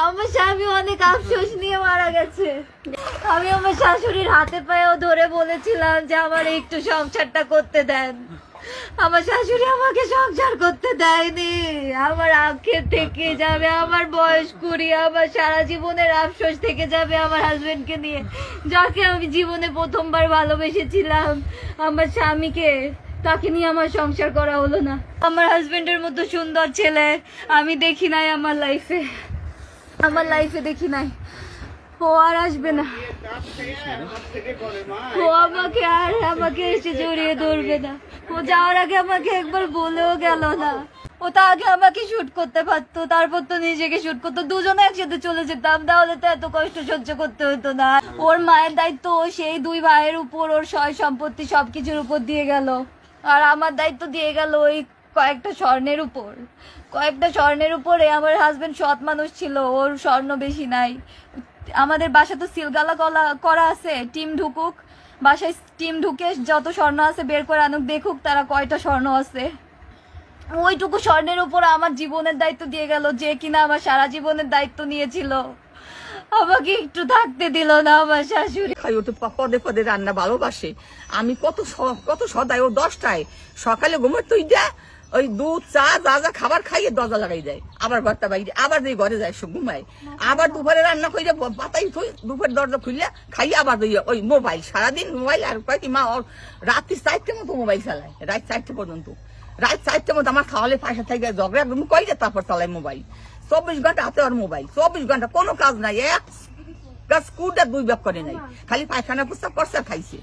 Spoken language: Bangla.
আমার স্বামী অনেক আফসোস নিয়ে মারা গেছে। আমি আমার শাশুড়ির হাতে পায়েও ধরে বলেছিলাম যে আমার একটু সংসারটা করতে দেন। আমার শাশুড়ি আমাকে সংসার করতে দেয়নি। আমার আক্ষেপ থেকে যাবে, আমার বয়স 20, আমার সারা জীবনের আফসোস থেকে যাবে আমার হাজবেন্ডকে নিয়ে, যাকে আমি জীবনে প্রথমবার ভালোবেসেছিলাম। আমার স্বামীকে, তাকে নিয়ে আমার সংসার করা হলো না। আমার হাজবেন্ডের মতো সুন্দর ছেলে আমি দেখি নাই আমার লাইফে দেখি নাই। ও আর আসবে না, ও আমাকে এসে জড়িয়ে ধরবে না। ও যাওয়ার আগে আমাকে একবার বলেও গেল না। ও তো আগে আমাকে শুট করতে পারতো, তারপর তো নিজেকে শুট করতো, দুজনে একসাথে চলে যেতাম, তাহলে তো এত কষ্ট সহ্য করতে হতো না। ওর মায়ের দায়িত্ব সেই 2 ভাইয়ের উপর, ওর সয় সম্পত্তি সবকিছুর উপর দিয়ে গেল। আর আমার দায়িত্ব দিয়ে গেল ওই কয়েকটা স্বর্ণের উপরে। আমার হাজবেন্ড সৎ মানুষ ছিল, ওর স্বর্ণ বেশি নাই। আমাদের বাসা তো সিলগালা করা আছে, টিম ঢুকুক, বাসায় টিম ঢুকে যত স্বর্ণ আছে বের করে আনুক, দেখুক তারা কয়টা স্বর্ণ আছে। ওইটুকু স্বর্ণের উপর আমার জীবনের দায়িত্ব দিয়ে গেল, যে কিনা আমার সারা জীবনের দায়িত্ব নিয়েছিল। আমাকে একটু থাকতে দিল না আমার শাশুড়ি। ও তো পদে পদে রান্না ভালোবাসে। আমি কত সদাই, ও 10টায় সকালে ঘুমের তুই দেয় ওই দুধ চা যা খাবার খাইয়ে দরজা লাগাই যায়, আবার ঘরটা বাইরে, আবার যে ঘরে যায় ঘুমায়, আবার দুপুরে রান্না করে পাতাই থই, দুপুরে দরজা খুললে খাইয়ে আবার ওই মোবাইল, সারাদিন মোবাইল। আর কয়েকটি মা রাত্রি 4টে মতো মোবাইল চালায়, রাত 4টে পর্যন্ত। রাত 4টে মতো আমার খাওয়ালে পাশে থেকে ঝগড়া কইলে তারপর চালায় মোবাইল। 24 ঘন্টা হাতে আর মোবাইল, 24 ঘন্টা কোনো কাজ নাই, এক গাছ কুটা 2 ব্যাগ করে নাই, খালি পায়খানা প্রস্তাব করছে খাইছে।